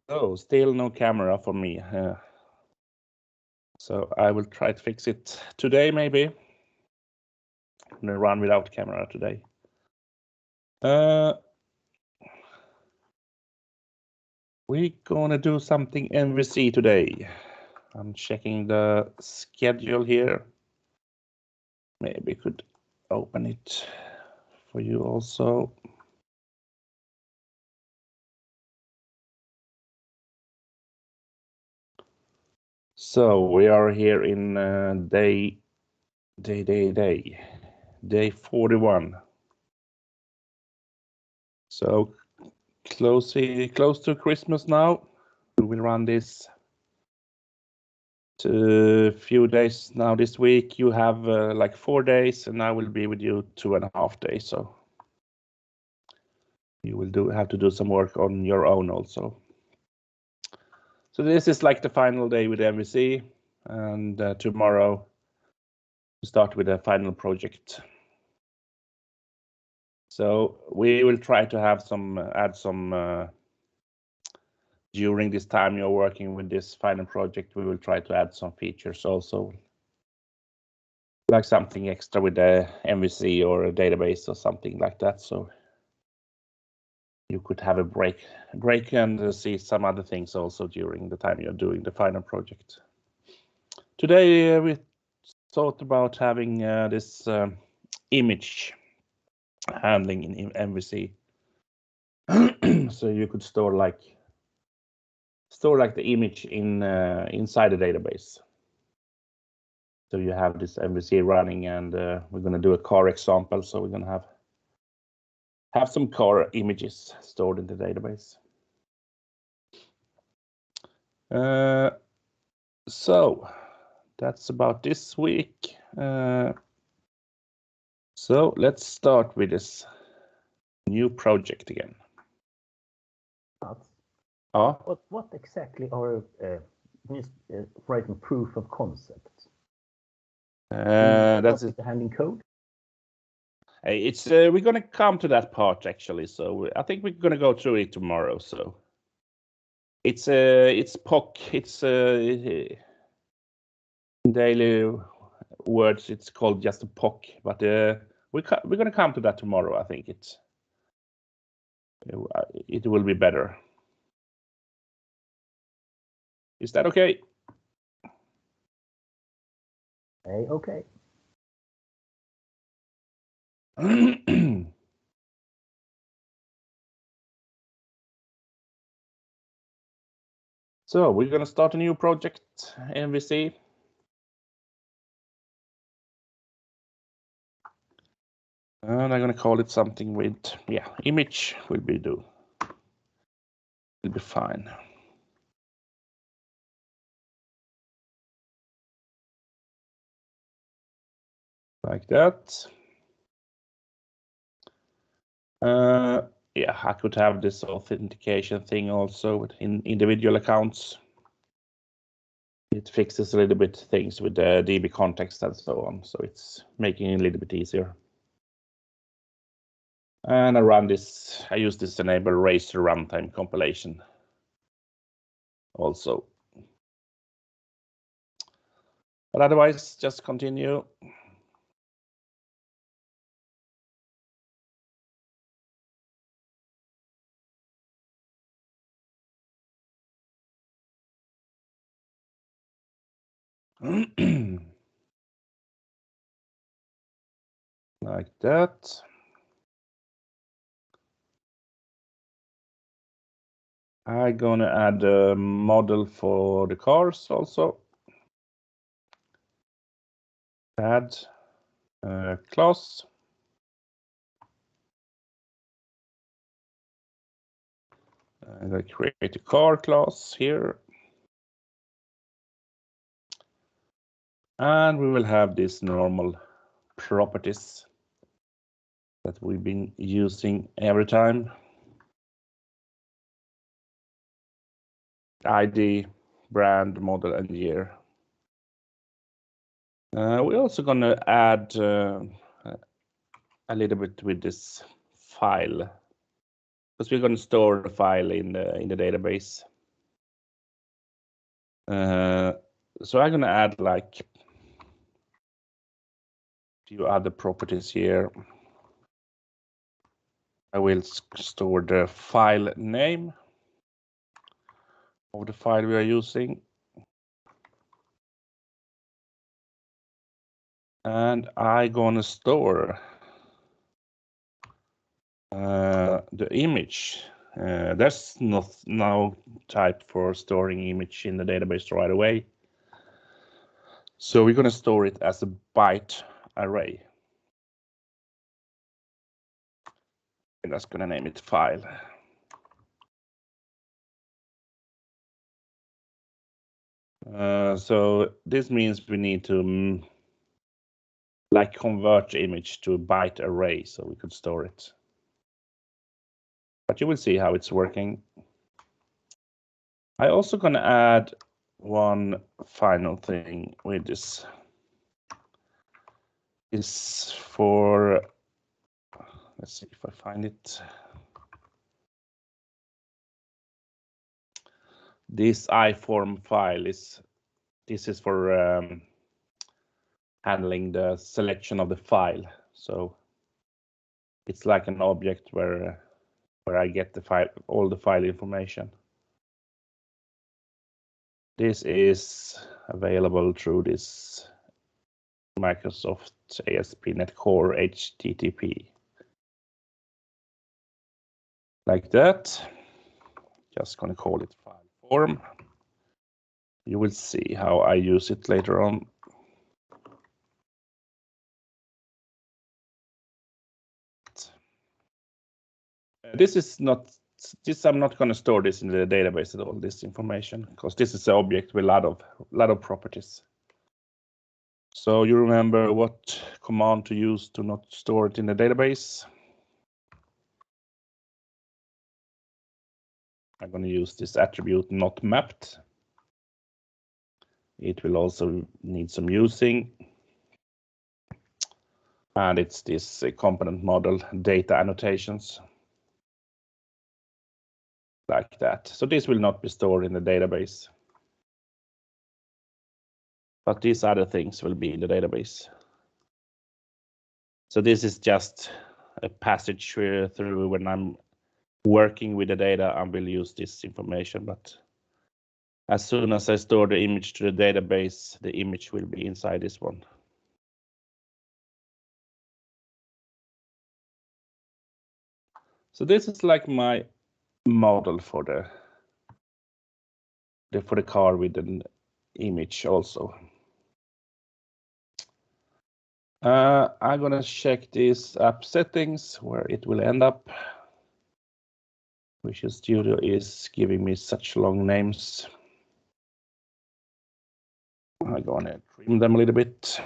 So still no camera for me. So I will try to fix it today, maybe. I'm gonna run without camera today. We're gonna do something MVC today. I'm checking the schedule here. Maybe could open it for you also. So we are here in day 41. So close to Christmas now. We will run this to a few days now this week. You have like 4 days, and I will be with you 2.5 days. So you will have to do some work on your own also. So this is like the final day with MVC, and tomorrow we start with the final project. So we will try to have add some during this time you're working with this final project. We will try to add some features also, like something extra with the MVC or a database or something like that. So you could have a break and see some other things also during the time you're doing the final project. Today we thought about having this image handling in MVC. So you could store like the image inside the database. So you have this MVC running, and we're going to do a car example. So we're going to have some car images stored in the database. So that's about this week. So let's start with this new project again. What exactly are writing proof of concept? That's the handling code. It's we're gonna come to that part actually. So I think we're gonna go through it tomorrow. So it's POC. It's in daily words it's called just a POC, but we're gonna come to that tomorrow. I think it will be better. Is that okay? Okay. So we're gonna start a new project, MVC. And I'm gonna call it something with, image will be fine. Like that. Yeah, I could have this authentication thing also in individual accounts. It fixes a little bit things with the DB context and so on, so it's making it a little bit easier. And I use this enable Razer runtime compilation also. But otherwise, just continue. Like that. I'm gonna add a model for the cars also. Add class. And I create a car class here. And we will have these normal properties that we've been using every time. ID, brand, model, and year. We're also gonna add a little bit with this file, because we're gonna store the file in the database. So I'm gonna add like a few other properties here. I will store the file name of the file we are using. And I'm gonna store the image. There's no type for storing image in the database right away. So we're gonna store it as a byte array. And that's gonna name it file. So this means we need to like convert the image to a byte array so we could store it. But you will see how it's working. I also gonna add one final thing with this. Is for, let's see if I find it. This iForm file is for handling the selection of the file. So it's like an object where I get the file, all the file information. This is available through this Microsoft ASP.NET Core HTTP. Like that. Just gonna call it file form. You will see how I use it later on. I'm not going to store this in the database at all, this information, because this is an object with a lot of properties. So you remember what command to use to not store it in the database. I'm going to use this attribute not mapped. It will also need some using. And it's this component model data annotations. Like that. So this will not be stored in the database. But these other things will be in the database. So this is just a passage through when I'm working with the data, I will use this information. But as soon as I store the image to the database, the image will be inside this one. So this is like my model for the car with an image also. I'm gonna check these app settings where it will end up. Visual Studio is giving me such long names. I'm gonna trim them a little bit.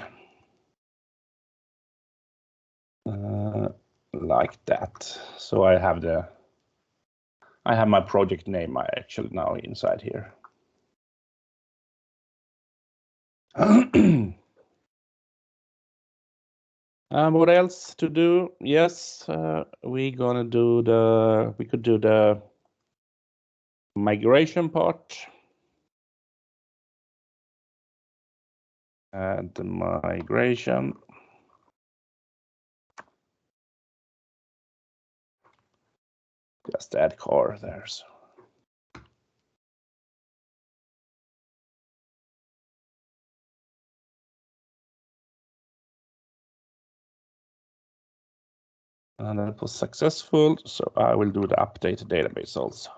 Like that. So I have my project name actually now inside here. What else to do? Yes, we could do the migration part. And the migration. Just add car there. So. And that was successful, so I will do the update database also.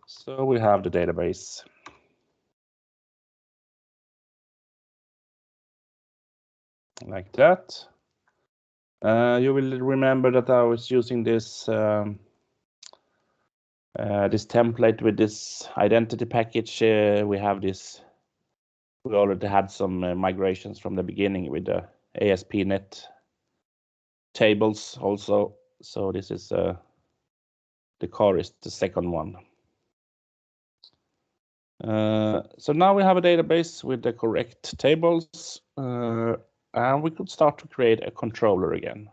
So we have the database. Like that. You will remember that I was using this this template with this identity package. We already had some migrations from the beginning with the ASP.NET tables also. So this is the car is the second one. So now we have a database with the correct tables, and we could start to create a controller again.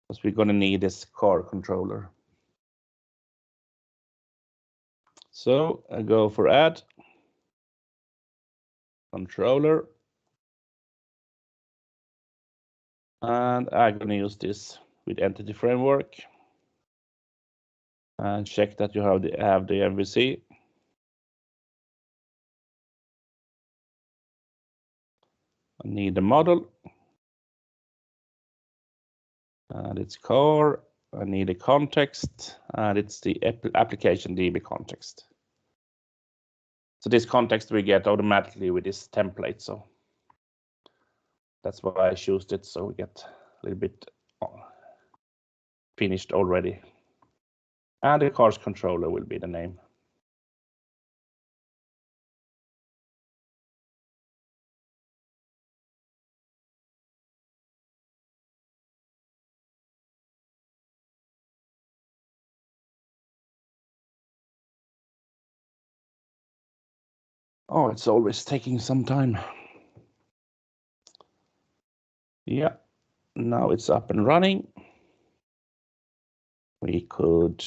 Because we're going to need this car controller. So I go for add controller, and I'm going to use this with Entity Framework and check that you have the MVC. I need the model, and it's car. I need a context, and it's the application DB context. So this context we get automatically with this template. So that's why I chose it. So we get a little bit finished already. And the cars controller will be the name. Oh, it's always taking some time. Yeah, now it's up and running. We could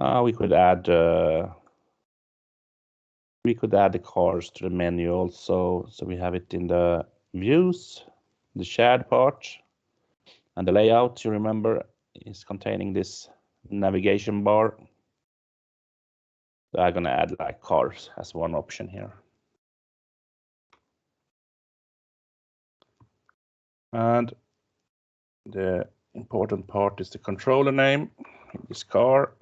add the cars to the menu also, so we have it in the views, the shared part, and the layout. You remember is containing this navigation bar. So I'm gonna add like cars as one option here. And the important part is the controller name, this car,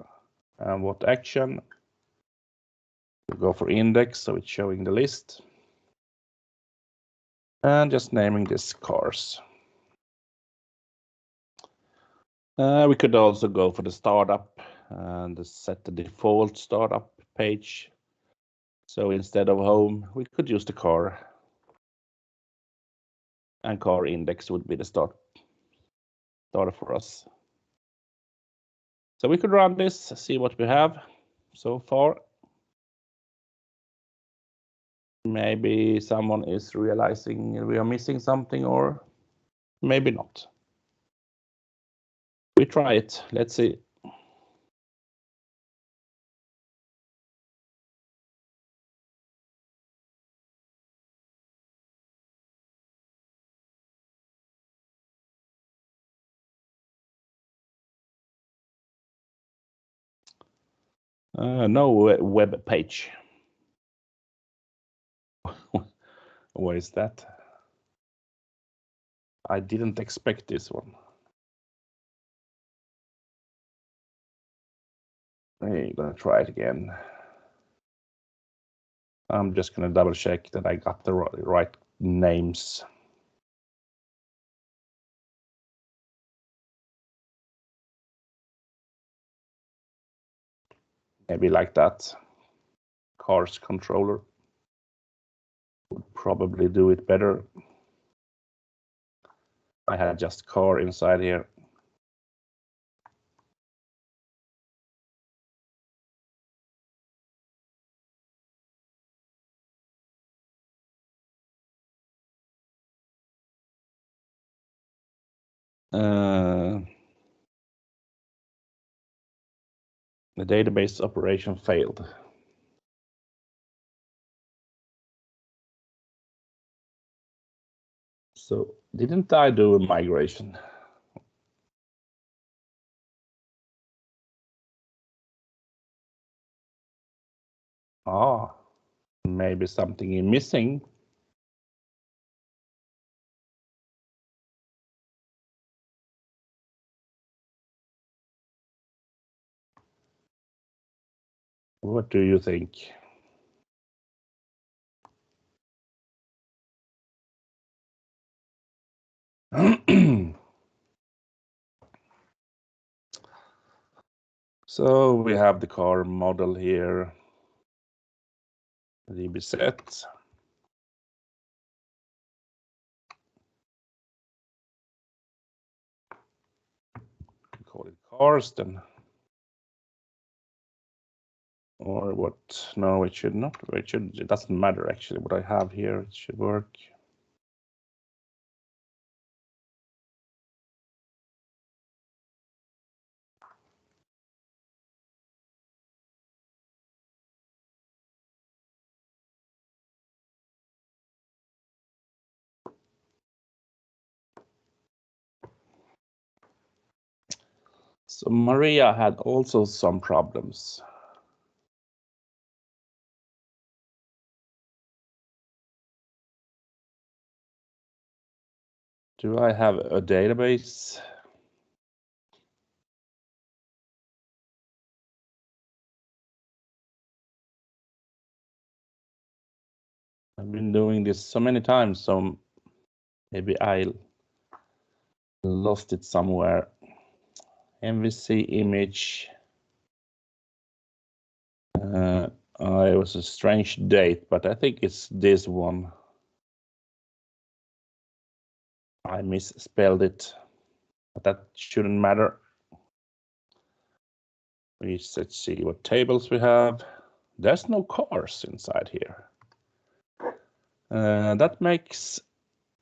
and what action. We go for index, so it's showing the list. And just naming this cars. We could also go for the startup and set the default startup page. So instead of home, we could use the car. And car index would be the starter for us. So we could run this, see what we have so far. Maybe someone is realizing we are missing something, or maybe not. We try it. Let's see. No web page. What is that? I didn't expect this one. I'm gonna try it again. I'm just gonna double check that I got the right names. Maybe like that. Cars controller would probably do it better. I had just car inside here. The database operation failed. So didn't I do a migration? Maybe something is missing. What do you think? So we have the car model here, DB set. Call it cars then. Or what? No, it should not. It doesn't matter actually what I have here. It should work. So Maria had also some problems. Do I have a database? I've been doing this so many times, so maybe I lost it somewhere. MVC image. It was a strange date, but I think it's this one. I misspelled it, but that shouldn't matter. Let's see what tables we have. There's no cars inside here. That makes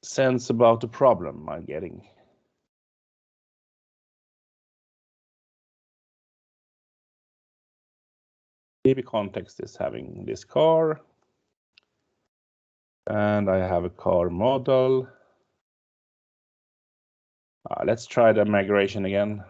sense about the problem I'm getting. DB context is having this car. And I have a car model. Let's try the migration again.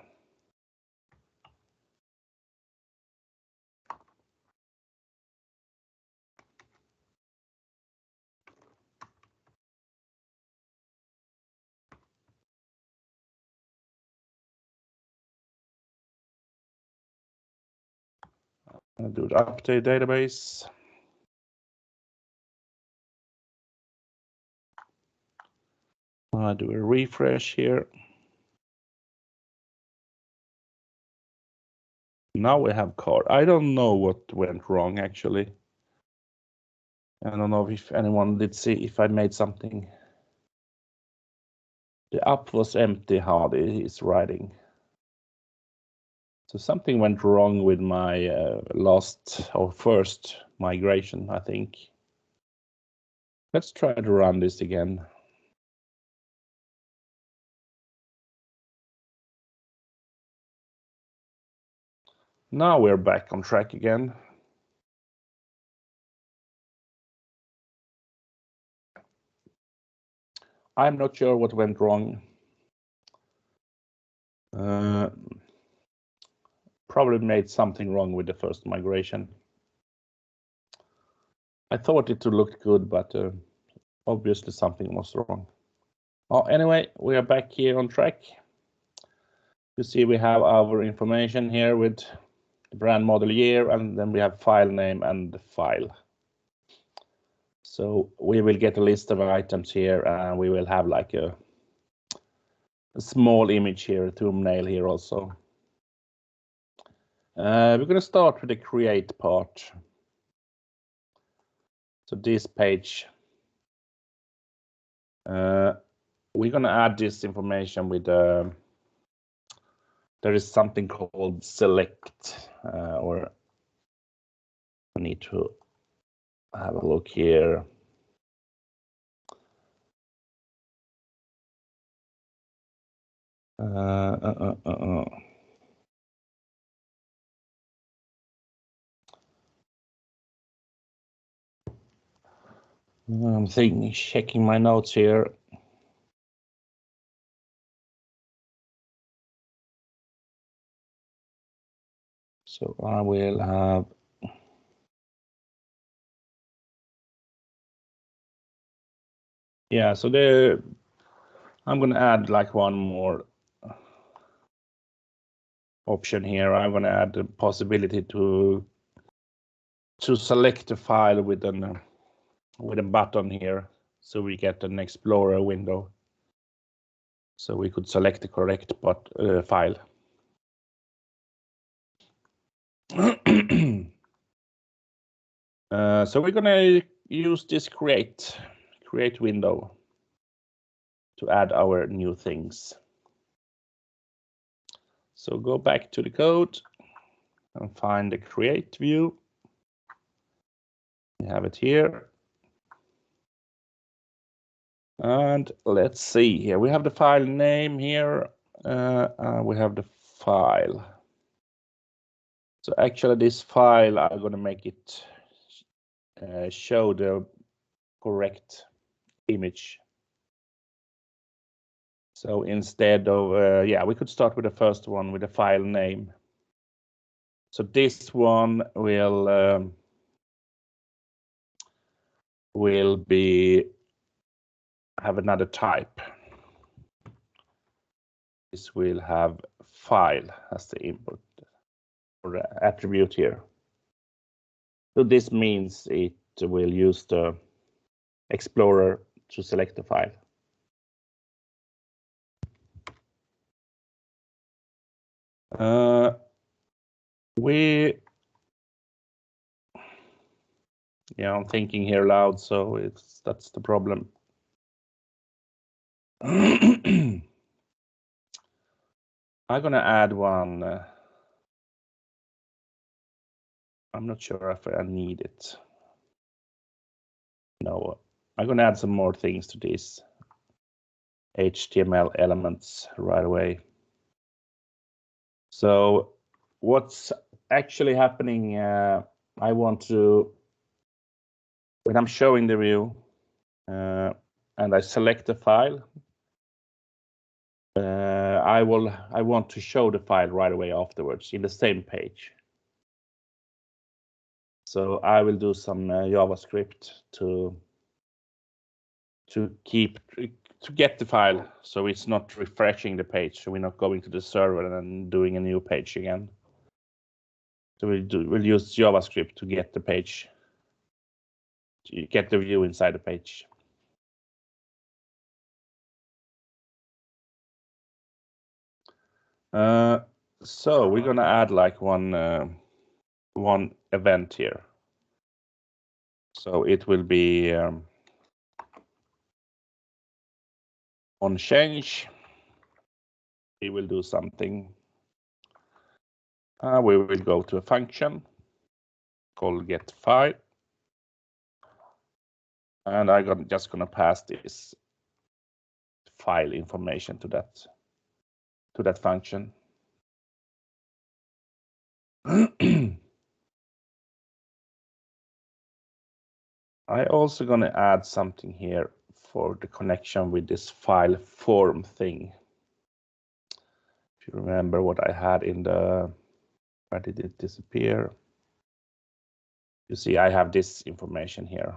I'll do the update database. I'll do a refresh here. Now we have car. I don't know what went wrong actually. I don't know if anyone did see if I made something. The app was empty, Hardy is writing. So something went wrong with my last or first migration, I think. Let's try to run this again. Now we're back on track again. I'm not sure what went wrong. Probably made something wrong with the first migration. I thought it would look good, but obviously something was wrong. Well, anyway, we are back here on track. You see we have our information here with the brand model year, and then we have file name and the file. So we will get a list of items here, and we will have like a small image here, a thumbnail here also. We're going to start with the create part. So this page, we're going to add this information with there is something called select, or I need to have a look here. I'm checking my notes here. So I will have. Yeah, so I'm going to add like one more option here. I'm going to add the possibility to select a file with a button here, so we get an Explorer window. So we could select the correct file. So we're gonna use this create window to add our new things. So go back to the code and find the create view. We have it here. And let's see here. We have the file name here. We have the file. So actually this file, I'm going to make it show the correct image. So instead of, yeah, we could start with the first one with the file name. So this one will have another type. This will have file as the input or the attribute here. So this means it will use the Explorer to select the file. Yeah, I'm thinking here loud, so that's the problem. I'm gonna add one. I'm not sure if I need it. No, I'm gonna add some more things to these HTML elements right away. So what's actually happening, I want to, when I'm showing the view and I select the file, I want to show the file right away afterwards in the same page. So I will do some JavaScript to get the file, so it's not refreshing the page. So we're not going to the server and doing a new page again. So we'll use JavaScript to get the page, to get the view inside the page. So we're gonna add like one event here. So it will be on change. We will do something. We will go to a function called get file, and I'm just gonna pass this file information to that function. I also gonna add something here for the connection with this file form thing. If you remember what I had in the, where did it disappear? You see, I have this information here.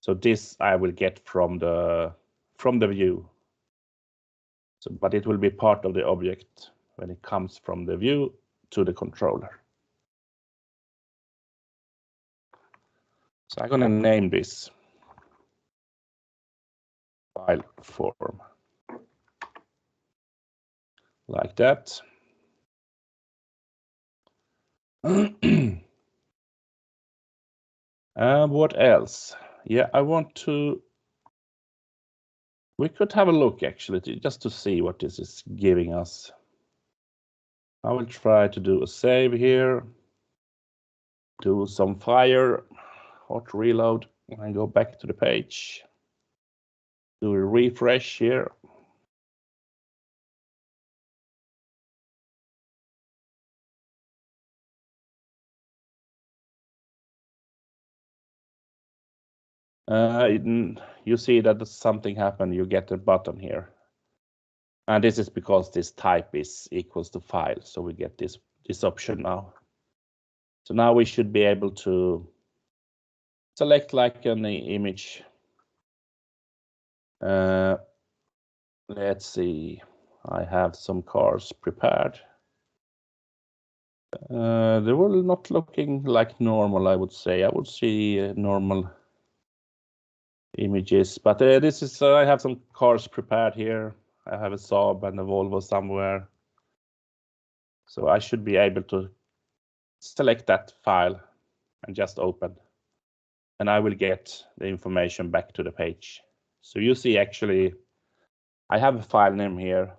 So this I will get from the view. So, but it will be part of the object when it comes from the view to the controller. So I'm gonna name this file form like that. What else? Yeah, we could have a look actually, just to see what this is giving us. I will try to do a save here, do some fire, hot reload, and go back to the page. Do a refresh here. You see that something happened, you get a button here. And this is because this type is equals to file, so we get this option now. So now we should be able to select like an image. Let's see, I have some cars prepared. They were not looking like normal, I would say. I would see normal images, but this is, I have some cars prepared here. I have a Saab and a Volvo somewhere. So I should be able to select that file and just open. And I will get the information back to the page. So you see, actually, I have a file name here.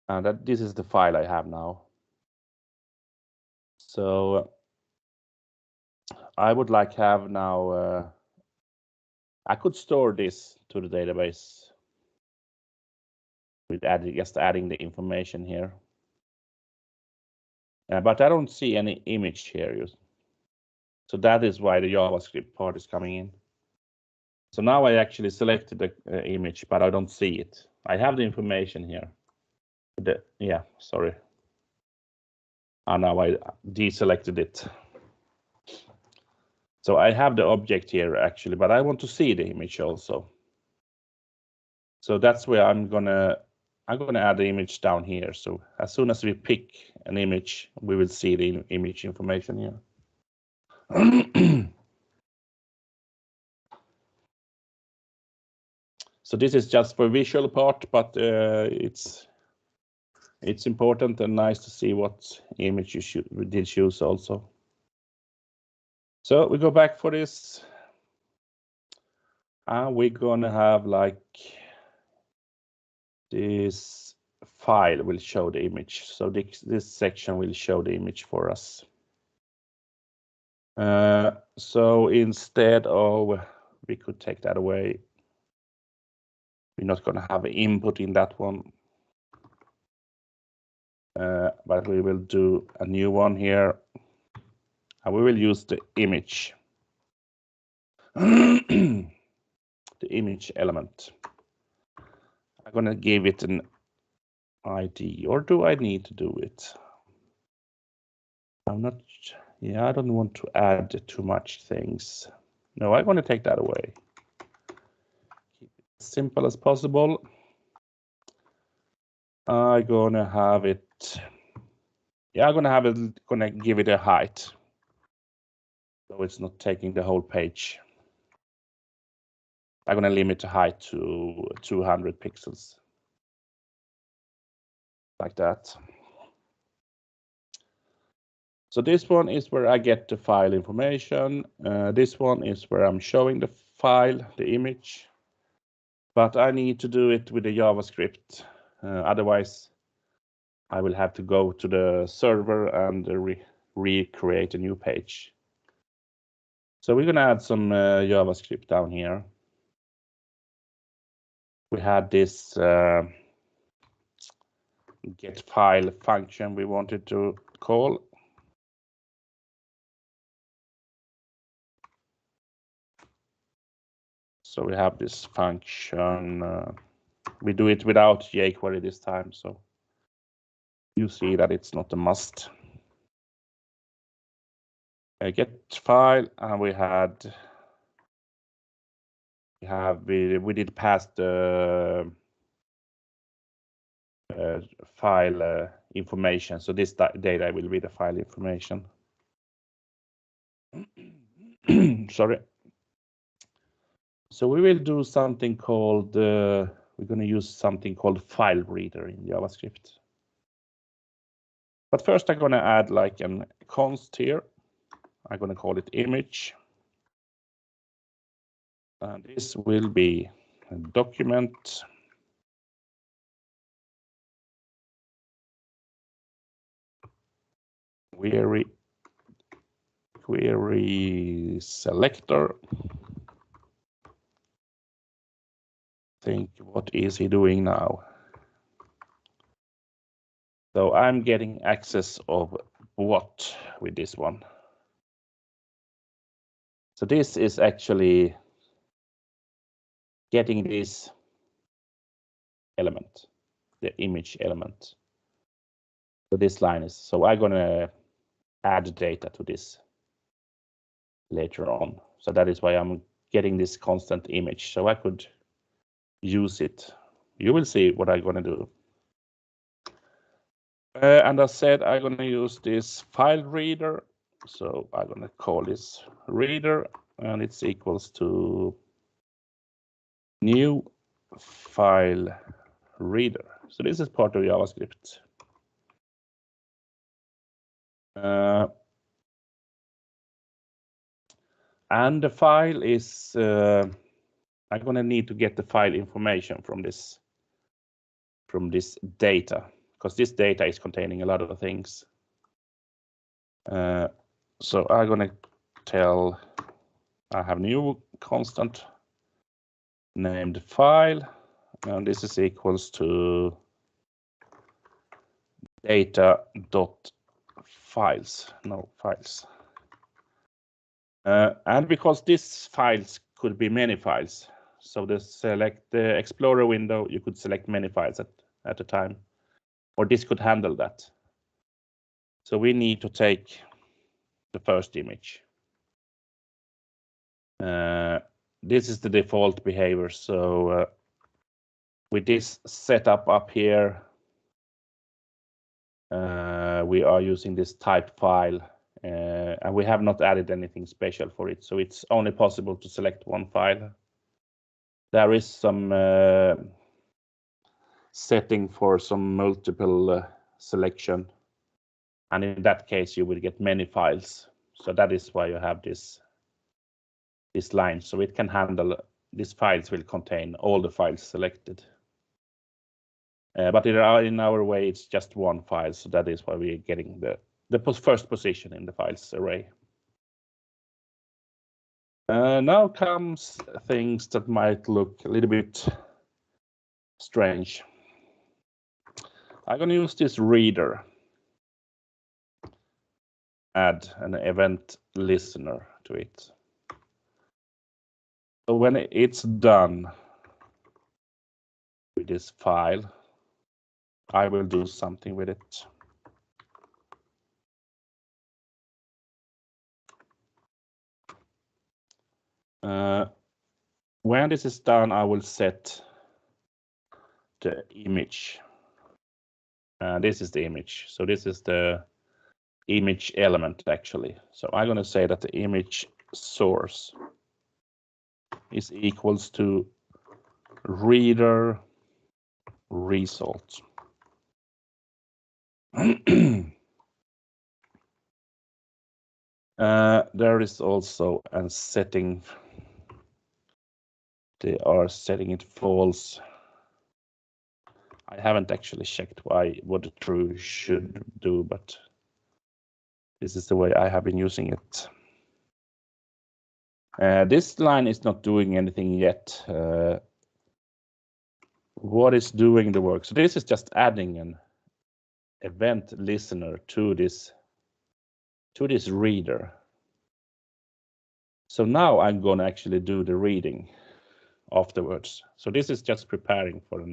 And this is the file I have now. So I would like have now, I could store this to the database with just adding the information here. But I don't see any image here. So that is why the JavaScript part is coming in. So now I actually selected the image, but I don't see it. I have the information here. Yeah, sorry. And now I deselected it. So I have the object here actually, but I want to see the image also. So that's where I'm gonna add the image down here. So as soon as we pick an image, we will see the image information here. So this is just for visual part, but it's important and nice to see what image we did choose also. So we go back for this. And we're gonna have like this file will show the image. So this section will show the image for us. So instead of, we could take that away. We're not gonna have an input in that one. But we will do a new one here. And we will use the image. The image element. I'm gonna give it an ID, or do I need to do it? I'm not, yeah, I don't want to add too much things. No, I'm gonna take that away. Keep it as simple as possible. I'm gonna have it, yeah, I'm gonna give it a height. So it's not taking the whole page. I'm gonna limit the height to 200 pixels. Like that. So this one is where I get the file information. This one is where I'm showing the file, the image. But I need to do it with the JavaScript. Otherwise, I will have to go to the server and recreate a new page. So we're gonna add some JavaScript down here. We had this get file function we wanted to call. So we have this function. We do it without jQuery this time, so you see that it's not a must. Get file, and we did pass the file information. So this data will be the file information. Sorry. So we will do something called, we're going to use something called file reader in JavaScript. But first I'm going to add like an const here. I'm going to call it image. And this will be a document. Query selector. Think, what is he doing now? So I'm getting access of what with this one. So this is actually getting this element, the image element. So this line is, so I'm gonna add data to this later on. So that is why I'm getting this constant image. So I could use it. You will see what I'm gonna do. And I said I'm gonna use this file reader. So I'm gonna call this reader, and it's equals to new file reader. So this is part of JavaScript. And the file is, I'm gonna need to get the file information from this data, because this data is containing a lot of things. So I'm gonna tell, I have new constant named file, and this is equals to data.files, no files. And because this files could be many files. So select the Explorer window, you could select many files at a time, or this could handle that. So we need to take the first image. This is the default behavior. So with this setup up here, we are using this type file, and we have not added anything special for it. So it's only possible to select one file. There is some setting for some multiple selection, and in that case you will get many files. So that is why you have this line, so it can handle, these files will contain all the files selected. But in our way it's just one file, so that is why we're getting the first position in the files array. Now comes things that might look a little bit strange. I'm going to use this reader, add an event listener to it. So when it's done with this file, I will do something with it. When this is done, I will set the image. This is the image. So this is the image element actually. So I'm going to say that the image source is equals to reader result. There is also a setting. They are setting it false. I haven't actually checked what the true should do, but this is the way I have been using it. This line is not doing anything yet. What is doing the work? So this is just adding an event listener to this reader. So now I'm going to actually do the reading afterwards. So this is just preparing for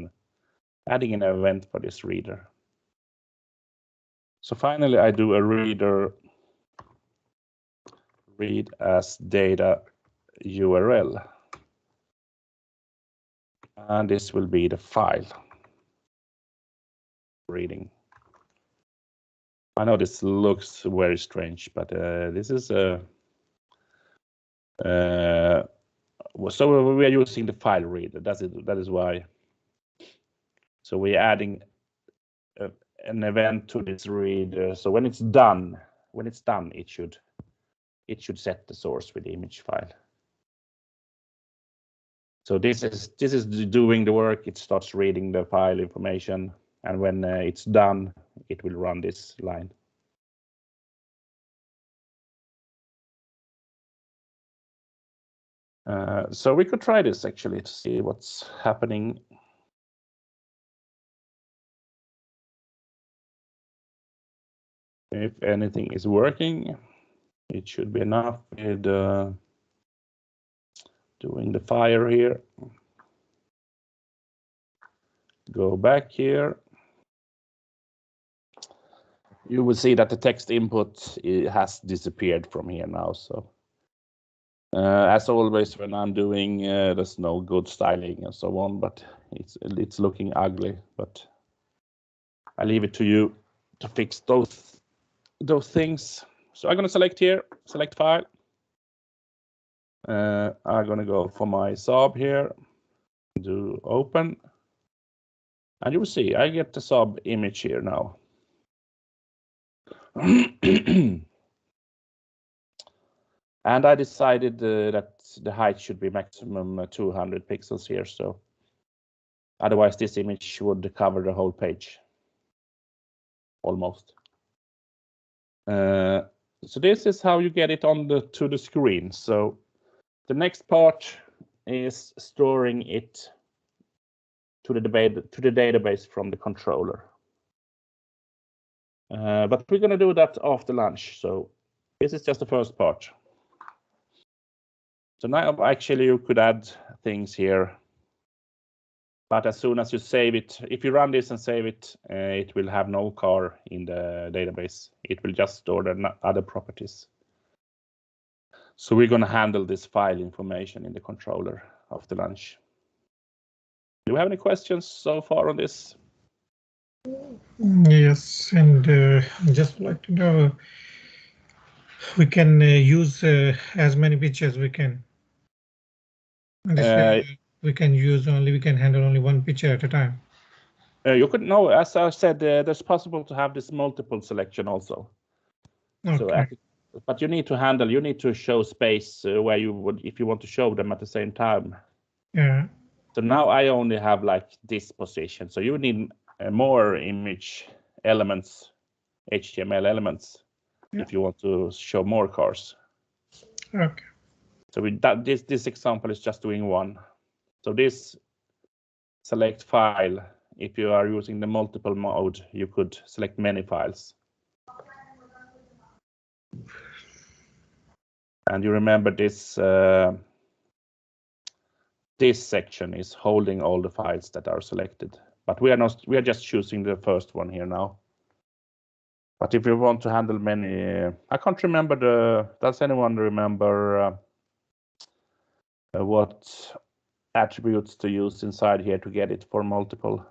adding an event for this reader. So finally I do a reader read as data URL. And this will be the file reading. I know this looks very strange, but this is a so we are using the file reader. That is why. So we're adding an event to this reader. So when it's done, it should set the source with the image file. So this is doing the work. It starts reading the file information, and when it's done, it will run this line. So we could try this actually to see what's happening. If anything is working, it should be enough with doing the fire here. Go back here. You will see that the text input has disappeared from here now. So as always, when I'm doing, there's no good styling and so on, but it's looking ugly. But I leave it to you to fix those things. So I'm going to select here, select file. I'm going to go for my Saab here, do open. And you will see I get the Saab image here now. And I decided that the height should be maximum 200 pixels here. So otherwise this image would cover the whole page. Almost. So this is how you get it on to the screen. So the next part is storing it to the database from the controller. But we're going to do that after lunch. So this is just the first part. So now actually you could add things here. But as soon as you save it, if you run this and save it, it will have no car in the database. It will just store the other properties. So we're going to handle this file information in the controller after lunch. Do you have any questions so far on this? Yes, and just like to know, we can use as many pictures we can. And this way we can handle only one picture at a time. You could know, as I said, there's possible to have this multiple selection also. Okay. So, but you need to show space where you would, if you want to show them at the same time. Yeah. So now I only have like this position. So you need more image elements, HTML elements, if you want to show more cars. Okay. So this example is just doing one. So this select file, if you are using the multiple mode, you could select many files. And you remember this this section is holding all the files that are selected, but we are just choosing the first one here now. But if you want to handle many, I can't remember does anyone remember what attributes to use inside here to get it for multiple?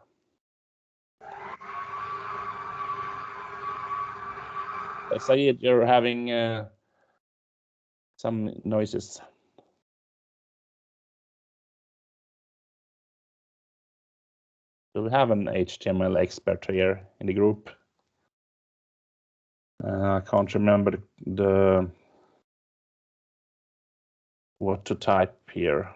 Saeed, you're having some noises. Do we have an HTML expert here in the group? I can't remember what to type here.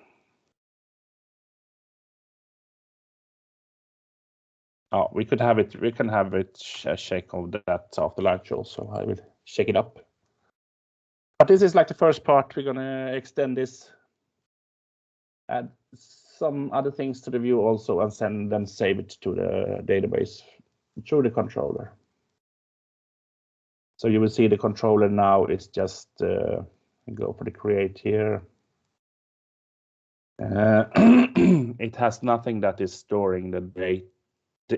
Oh, we could have it. We can have it check of that after lunch also. I will check it up. But this is like the first part. We're gonna extend this, add some other things to the view also, and then save it to the database through the controller. So you will see the controller now is just go for the create here. It has nothing that is storing the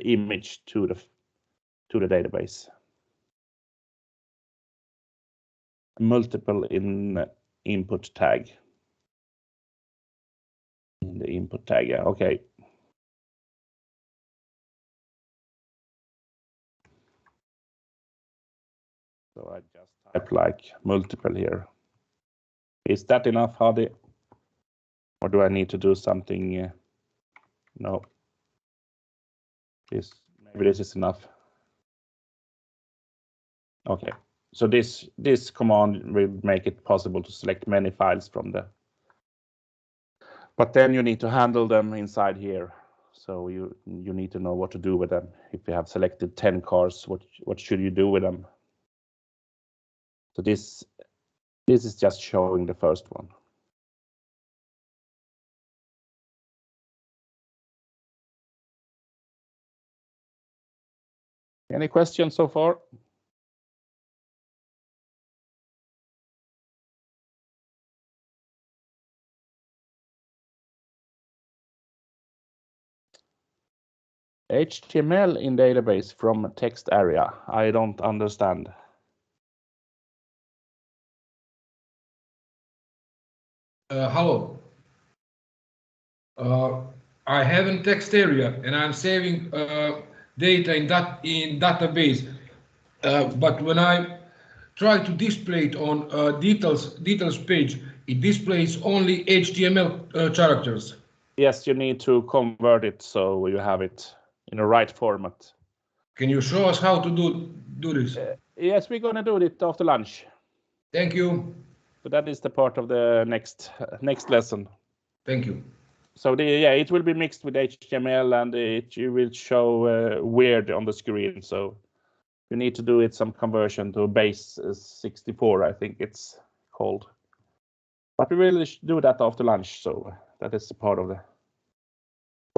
image to the database. Multiple in input tag. In the input tag, yeah, okay. So I just type like multiple here. Is that enough, Hadi? Or do I need to do something? No. Maybe this is enough. Okay. So this command will make it possible to select many files from the. But then you need to handle them inside here. So you need to know what to do with them. If you have selected 10 cars, what should you do with them? So this is just showing the first one. Any questions so far? HTML in database from text area. I don't understand. Hello. I have a text area and I'm saving data in database. But when I try to display it on details page, it displays only HTML characters. Yes, you need to convert it so you have it in the right format. Can you show us how to do this? Yes, we're going to do it after lunch. Thank you. So that is the part of the next lesson. Thank you. So it will be mixed with HTML and it will show weird on the screen. So you need to do it some conversion to base 64, I think it's called. But we will do that after lunch. So that is a part of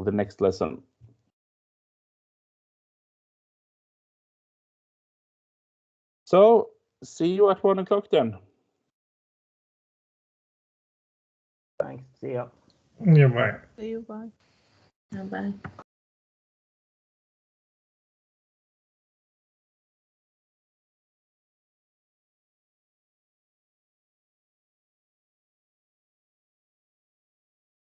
the next lesson. So see you at 1 o'clock then. Thanks. See ya. Yeah, bye. See you. Bye. Bye.